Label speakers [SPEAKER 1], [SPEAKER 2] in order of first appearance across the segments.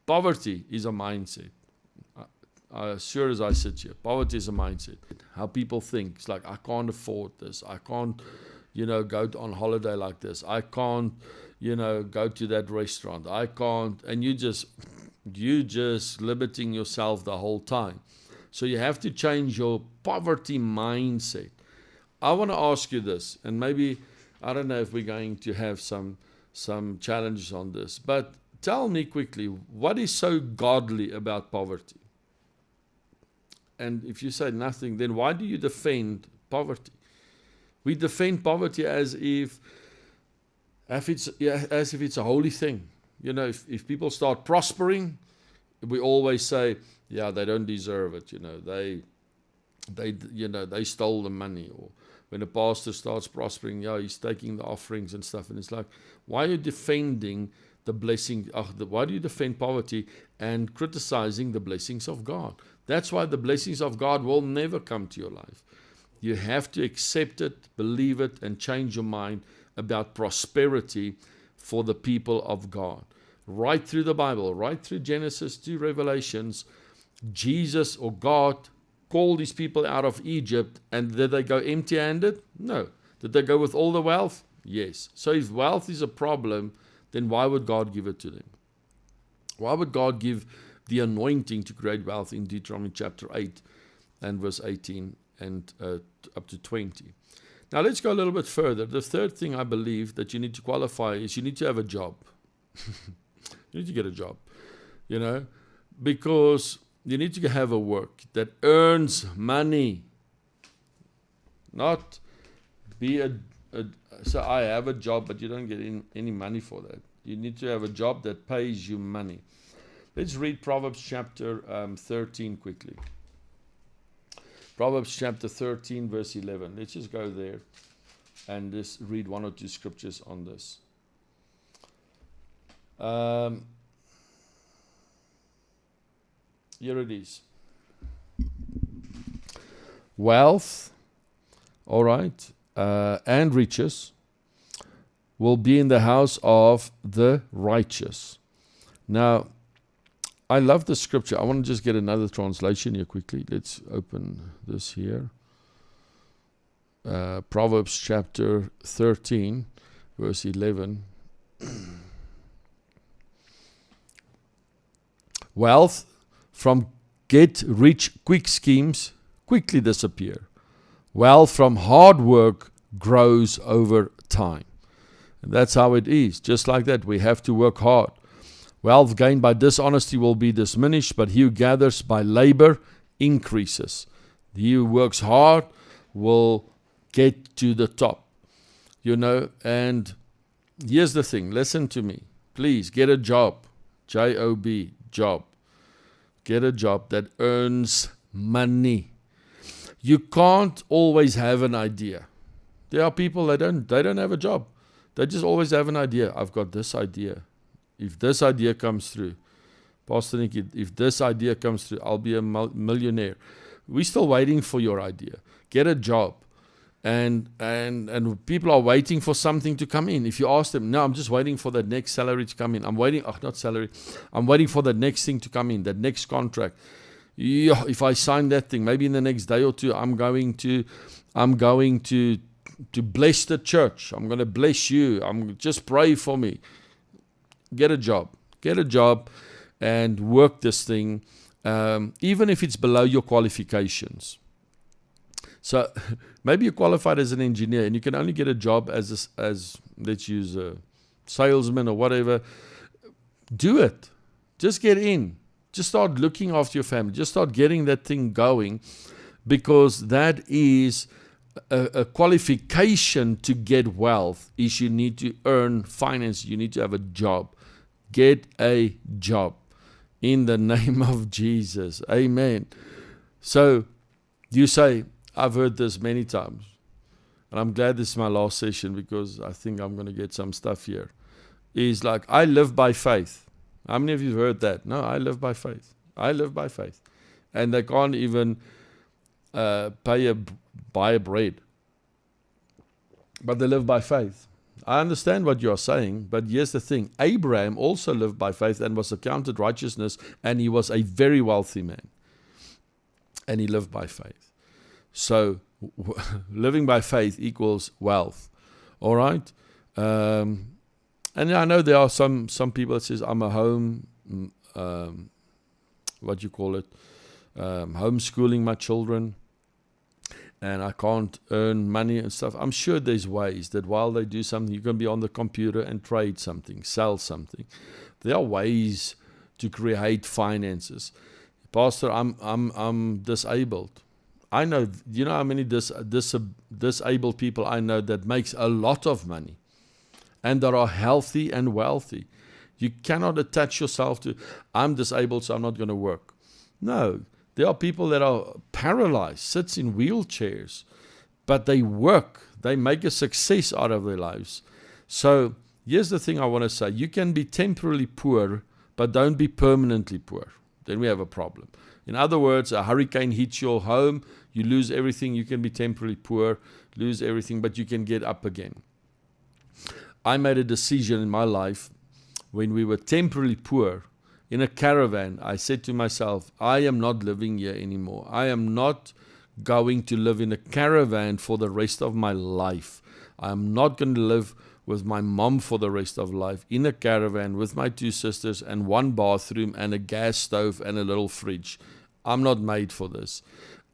[SPEAKER 1] Poverty is a mindset. As sure as I sit here, poverty is a mindset. How people think. It's like, I can't afford this. I can't, go on holiday like this. I can't, go to that restaurant. I can't. And you just limiting yourself the whole time. So you have to change your poverty mindset. I want to ask you this, and maybe, I don't know if we're going to have some challenges on this, but tell me quickly, what is so godly about poverty? And if you say nothing, then why do you defend poverty? We defend poverty as if it's a holy thing. If people start prospering, we always say, yeah, they don't deserve it. They stole the money. Or when a pastor starts prospering, yeah, he's taking the offerings and stuff. And it's like, why are you defending the blessing? Why do you defend poverty and criticizing the blessings of God? That's why the blessings of God will never come to your life. You have to accept it, believe it, and change your mind about prosperity for the people of God. Right through the Bible, right through Genesis to Revelations, Jesus or God called these people out of Egypt, and did they go empty-handed? No. Did they go with all the wealth? Yes. So if wealth is a problem, then why would God give it to them? Why would God give the anointing to create wealth in Deuteronomy chapter 8 and verse 18 and up to 20? Now let's go a little bit further. The third thing I believe that you need to qualify is you need to have a job. You need to get a job, because you need to have a work that earns money. Not be so I have a job, but you don't get any money for that. You need to have a job that pays you money. Let's read Proverbs chapter 13 quickly. Proverbs chapter 13, verse 11. Let's just go there and just read one or two scriptures on this. Here it is. Wealth, all right, and riches will be in the house of the righteous. Now, I love the scripture. I want to just get another translation here quickly. Let's open this here. Proverbs chapter 13, verse 11. Wealth from get-rich-quick schemes quickly disappear. Wealth from hard work grows over time. And that's how it is. Just like that, we have to work hard. Wealth gained by dishonesty will be diminished, but he who gathers by labor increases. He who works hard will get to the top. And here's the thing. Listen to me. Please get a job. J-O-B, job. Get a job that earns money. You can't always have an idea. There are people that don't have a job. They just always have an idea. I've got this idea. If this idea comes through, Pastor Nick, if this idea comes through, I'll be a millionaire. We're still waiting for your idea. Get a job. And people are waiting for something to come in. If you ask them, no, I'm just waiting for that next salary to come in. I'm waiting for the next thing to come in, that next contract. Yeah, if I sign that thing, maybe in the next day or two, I'm going to bless the church. I'm going to bless you. Just pray for me. Get a job. Get a job and work this thing, even if it's below your qualifications. So maybe you're qualified as an engineer and you can only get a job as let's use a salesman or whatever. Do it. Just get in. Just start looking after your family. Just start getting that thing going, because that is a qualification to get wealth. Is you need to earn finance. You need to have a job. Get a job in the name of Jesus. Amen. So you say, I've heard this many times, and I'm glad this is my last session because I think I'm going to get some stuff here. Is like, I live by faith. How many of you have heard that? No, I live by faith. I live by faith. And they can't even buy a bread. But they live by faith. I understand what you are saying, but here's the thing. Abraham also lived by faith and was accounted righteousness, and he was a very wealthy man. And he lived by faith. So, living by faith equals wealth. All right? And I know there are some people that says, I'm a home, homeschooling my children, and I can't earn money and stuff. I'm sure there's ways that while they do something, you can be on the computer and trade something, sell something. There are ways to create finances. Pastor, I'm disabled. I know, you know how many disabled people I know that makes a lot of money and that are healthy and wealthy. You cannot attach yourself to, I'm disabled, so I'm not going to work. No. There are people that are paralyzed, sits in wheelchairs, but they work. They make a success out of their lives. So here's the thing I want to say. You can be temporarily poor, but don't be permanently poor. Then we have a problem. In other words, a hurricane hits your home, you lose everything. You can be temporarily poor, lose everything, but you can get up again. I made a decision in my life when we were temporarily poor. In a caravan, I said to myself, I am not living here anymore. I am not going to live in a caravan for the rest of my life. I am not going to live with my mom for the rest of life in a caravan with my 2 sisters and 1 bathroom and a gas stove and a little fridge. I'm not made for this.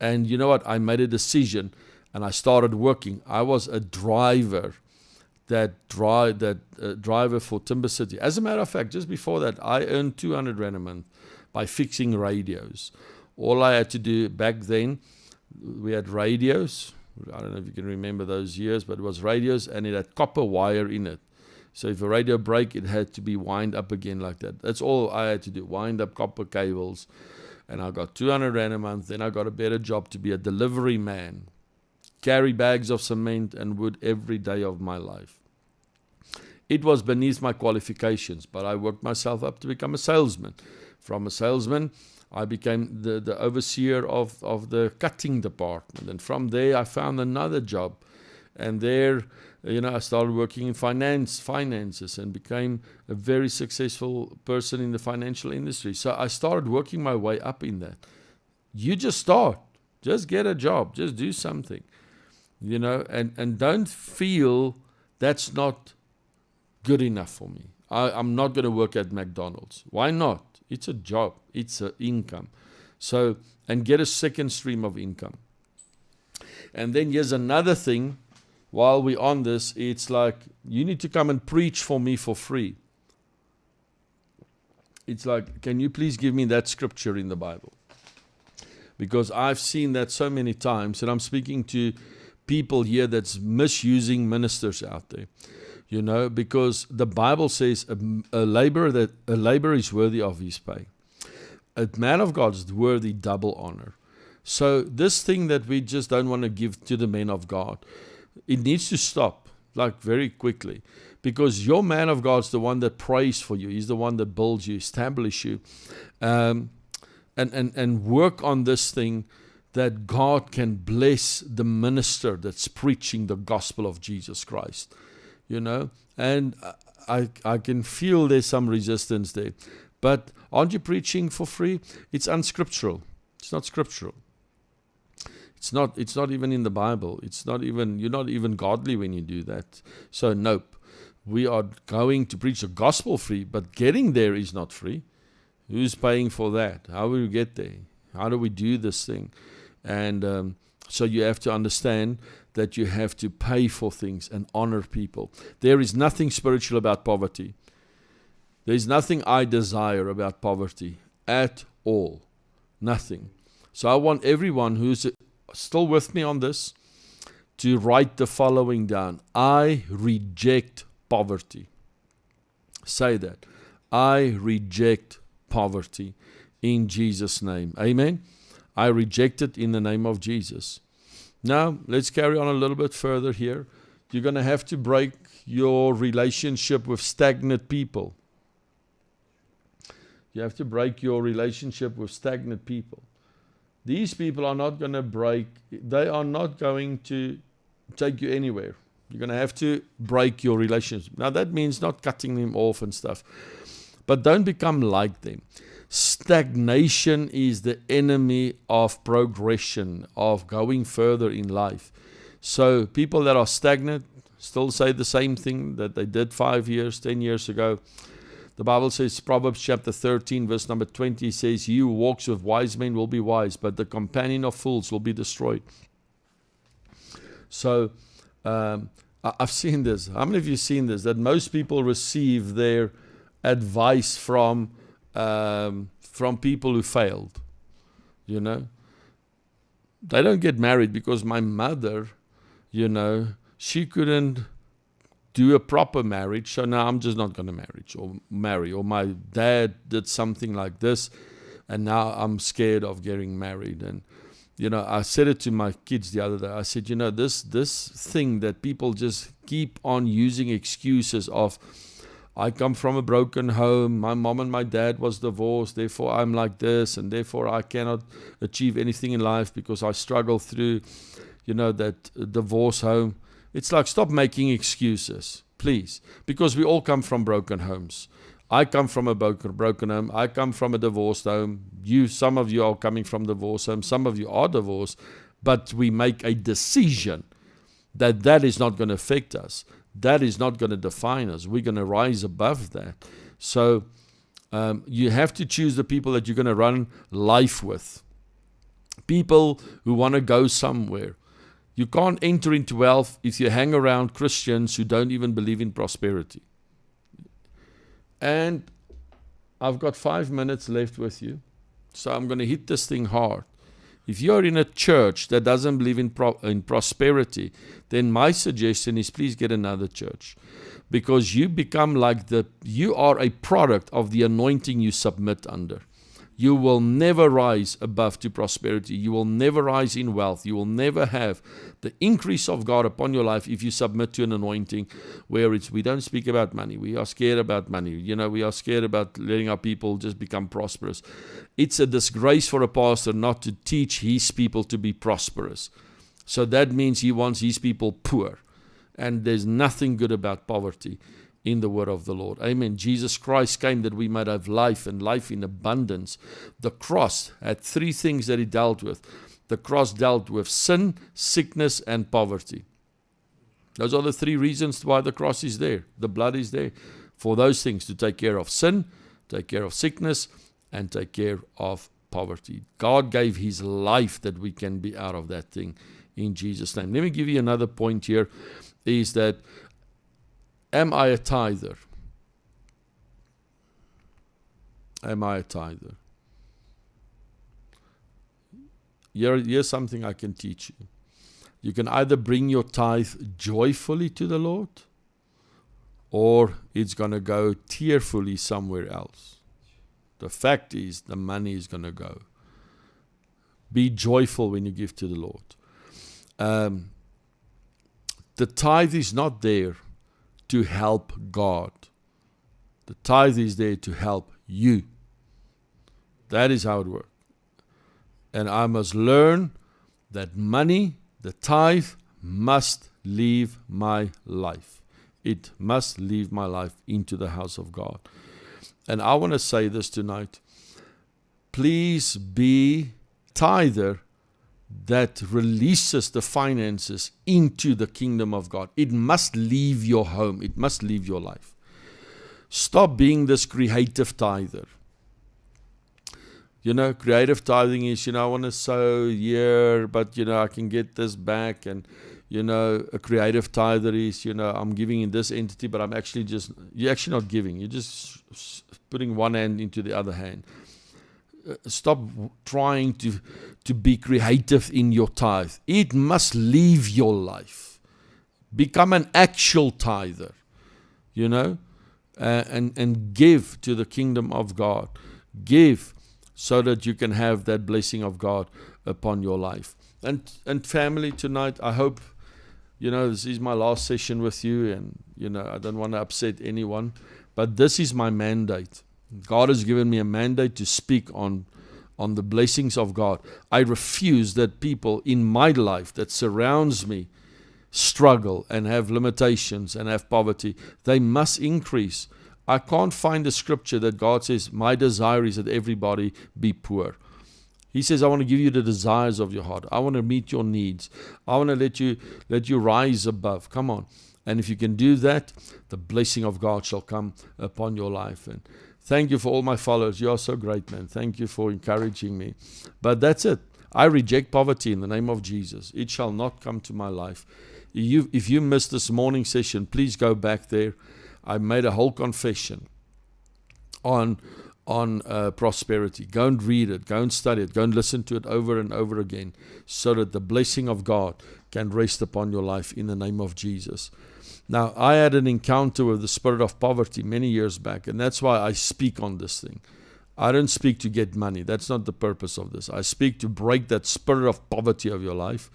[SPEAKER 1] And you know what? I made a decision and I started working. I was a driver. Driver for Timber City. As a matter of fact, just before that, I earned 200 Rand a month by fixing radios. All I had to do back then, we had radios. I don't know if you can remember those years, but it was radios and it had copper wire in it. So if a radio broke, it had to be wind up again like that. That's all I had to do, wind up copper cables. And I got 200 Rand a month. Then I got a better job to be a delivery man. Carry bags of cement and wood every day of my life. It was beneath my qualifications, but I worked myself up to become a salesman. From a salesman, I became the overseer of the cutting department. And from there, I found another job. And there, I started working in finances and became a very successful person in the financial industry. So I started working my way up in that. You just start. Just get a job. Just do something. And don't feel that's not good enough for me. I'm not going to work at McDonald's. Why not? It's a job. It's an income. So, and get a second stream of income. And then here's another thing. While we're on this, it's like, you need to come and preach for me for free. It's like, can you please give me that scripture in the Bible? Because I've seen that so many times, and I'm speaking to people here that's misusing ministers out there. Because the Bible says a laborer is worthy of his pay. A man of God is worthy double honor. So this thing that we just don't want to give to the men of God, it needs to stop, like very quickly. Because your man of God is the one that prays for you. He's the one that builds you, establishes you. And work on this thing that God can bless the minister that's preaching the gospel of Jesus Christ. And I can feel there's some resistance there. But aren't you preaching for free? It's unscriptural. It's not scriptural. It's not even in the Bible. You're not even godly when you do that. So nope. We are going to preach the gospel free, but getting there is not free. Who's paying for that? How will we get there? How do we do this thing? And so you have to understand that you have to pay for things and honor people. There is nothing spiritual about poverty. There is nothing I desire about poverty at all. Nothing. So I want everyone who's still with me on this to write the following down. I reject poverty. Say that. I reject poverty in Jesus' name. Amen. I reject it in the name of Jesus. Now, let's carry on a little bit further here. You're going to have to break your relationship with stagnant people. You have to break your relationship with stagnant people. These people are not going to break. They are not going to take you anywhere. You're going to have to break your relationship. Now, that means not cutting them off and stuff, but don't become like them. Stagnation is the enemy of progression, of going further in life. So people that are stagnant still say the same thing that they did 5 years, 10 years ago. The Bible says, Proverbs chapter 13, verse number 20 says, "He who walks with wise men will be wise, but the companion of fools will be destroyed." So I've seen this. How many of you have seen this? That most people receive their advice from people who failed. You know, they don't get married because my mother, you know, she couldn't do a proper marriage, so now I'm just not going to marry. Or my dad did something like this, and now I'm scared of getting married. And you know, I said it to my kids the other day. I said, you know, this thing that people just keep on using excuses of, I come from a broken home, my mom and my dad was divorced, therefore I'm like this, and therefore I cannot achieve anything in life because I struggle through, you know, that divorce home. It's like, stop making excuses, please, because we all come from broken homes. I come from a broken home. I come from a divorced home. Some of you are coming from divorce home. Some of you are divorced. But we make a decision that is not going to affect us. That is not going to define us. We're going to rise above that. So you have to choose the people that you're going to run life with. People who want to go somewhere. You can't enter into wealth if you hang around Christians who don't even believe in prosperity. And I've got 5 minutes left with you, so I'm going to hit this thing hard. If you're in a church that doesn't believe in prosperity, then my suggestion is please get another church, because you become like you are a product of the anointing you submit under. You will never rise above to prosperity. You will never rise in wealth. You will never have the increase of God upon your life if you submit to an anointing where we don't speak about money. We are scared about money. You know, we are scared about letting our people just become prosperous. It's a disgrace for a pastor not to teach his people to be prosperous. So that means he wants his people poor. And there's nothing good about poverty in the word of the Lord. Amen. Jesus Christ came that we might have life and life in abundance. The cross had 3 things that he dealt with. The cross dealt with sin, sickness, and poverty. Those are the 3 reasons why the cross is there. The blood is there for those things, to take care of sin, take care of sickness, and take care of poverty. God gave his life that we can be out of that thing in Jesus' name. Let me give you another point here, is that am I a tither? Am I a tither? Here's something I can teach you. You can either bring your tithe joyfully to the Lord, or it's going to go tearfully somewhere else. The fact is, the money is going to go. Be joyful when you give to the Lord. The tithe is not there to help God. The tithe is there to help you. That is how it works. And I must learn that money, the tithe, must leave my life. It must leave my life into the house of God. And I want to say this tonight. Please be tither that releases the finances into the kingdom of God. It must leave your home. It must leave your life. Stop being this creative tither. You know, creative tithing is, I want to sow here, but, I can get this back. And, a creative tither is, I'm giving in this entity, but you're actually not giving. You're just putting one hand into the other hand. Stop trying to be creative in your tithe. It must leave your life. Become an actual tither, and give to the kingdom of God. Give so that you can have that blessing of God upon your life. And family, tonight, I hope, this is my last session with you, and, I don't want to upset anyone, but this is my mandate. God has given me a mandate to speak on the blessings of God. I refuse that people in my life that surrounds me struggle and have limitations and have poverty. They must increase. I can't find a scripture that God says, my desire is that everybody be poor. He says, I want to give you the desires of your heart. I want to meet your needs. I want to let you rise above. Come on. And if you can do that, the blessing of God shall come upon your life. And thank you for all my followers. You are so great, man. Thank you for encouraging me. But that's it. I reject poverty in the name of Jesus. It shall not come to my life. If you missed this morning session, please go back there. I made a whole confession on prosperity. Go and read it. Go and study it. Go and listen to it over and over again so that the blessing of God can rest upon your life in the name of Jesus. Now, I had an encounter with the spirit of poverty many years back, and that's why I speak on this thing. I don't speak to get money. That's not the purpose of this. I speak to break that spirit of poverty of your life.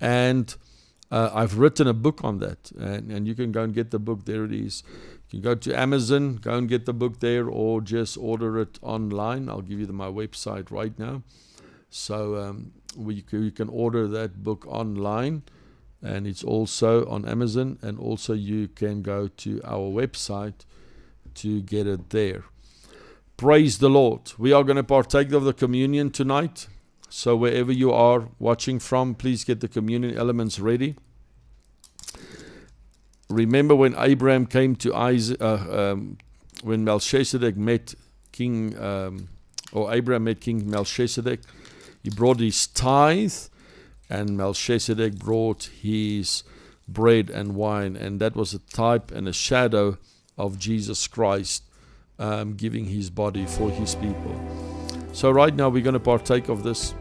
[SPEAKER 1] And I've written a book on that. And you can go and get the book. There it is. You can go to Amazon, go and get the book there, or just order it online. I'll give you my website right now. So you can order that book online. And it's also on Amazon. And also you can go to our website to get it there. Praise the Lord. We are going to partake of the communion tonight. So wherever you are watching from, please get the communion elements ready. Remember when Abraham came to Isaac, when Melchizedek met Abraham met King Melchizedek, he brought his tithe, and Melchizedek brought his bread and wine. And that was a type and a shadow of Jesus Christ, giving his body for his people. So right now we're going to partake of this.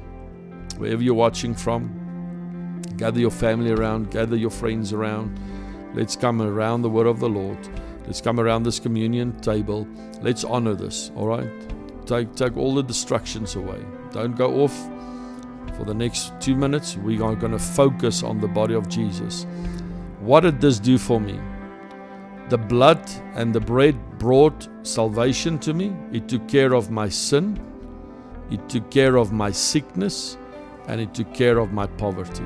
[SPEAKER 1] Wherever you're watching from, gather your family around, gather your friends around. Let's come around the word of the Lord. Let's come around this communion table. Let's honor this, all right? Take all the distractions away. Don't go off. For the next 2 minutes, we are going to focus on the body of Jesus. What did this do for me? The blood and the bread brought salvation to me. It took care of my sin. It took care of my sickness. And it took care of my poverty.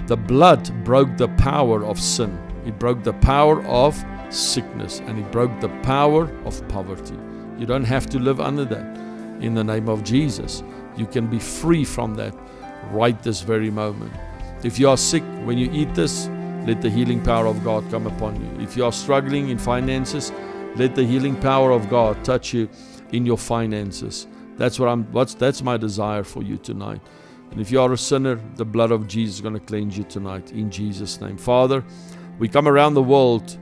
[SPEAKER 1] The blood broke the power of sin. It broke the power of sickness. And it broke the power of poverty. You don't have to live under that. In the name of Jesus, you can be free from that right this very moment. If you are sick, when you eat this, let the healing power of God come upon you. If you are struggling in finances, let the healing power of God touch you in your finances. That's my desire for you tonight. And if you are a sinner, the blood of Jesus is going to cleanse you tonight in Jesus' name. Father, we come around the world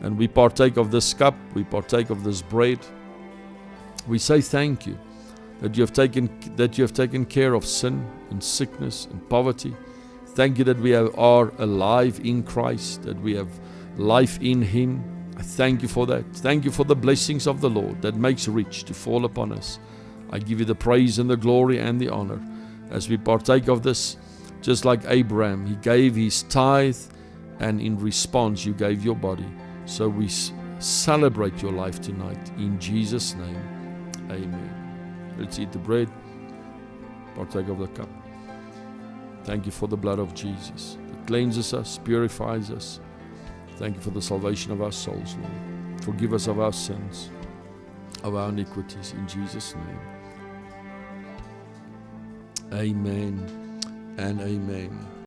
[SPEAKER 1] and we partake of this cup, we partake of this bread. We say thank you that you have taken care of sin and sickness and poverty. Thank you that we are alive in Christ, that we have life in Him. I thank you for that. Thank you for the blessings of the Lord that makes rich to fall upon us. I give you the praise and the glory and the honor as we partake of this. Just like Abraham, he gave his tithe, and in response you gave your body. So we celebrate your life tonight in Jesus' name. Amen. Let's eat the bread, partake of the cup. Thank you for the blood of Jesus that cleanses us, purifies us. Thank you for the salvation of our souls, Lord. Forgive us of our sins, of our iniquities, in Jesus' name. Amen and amen.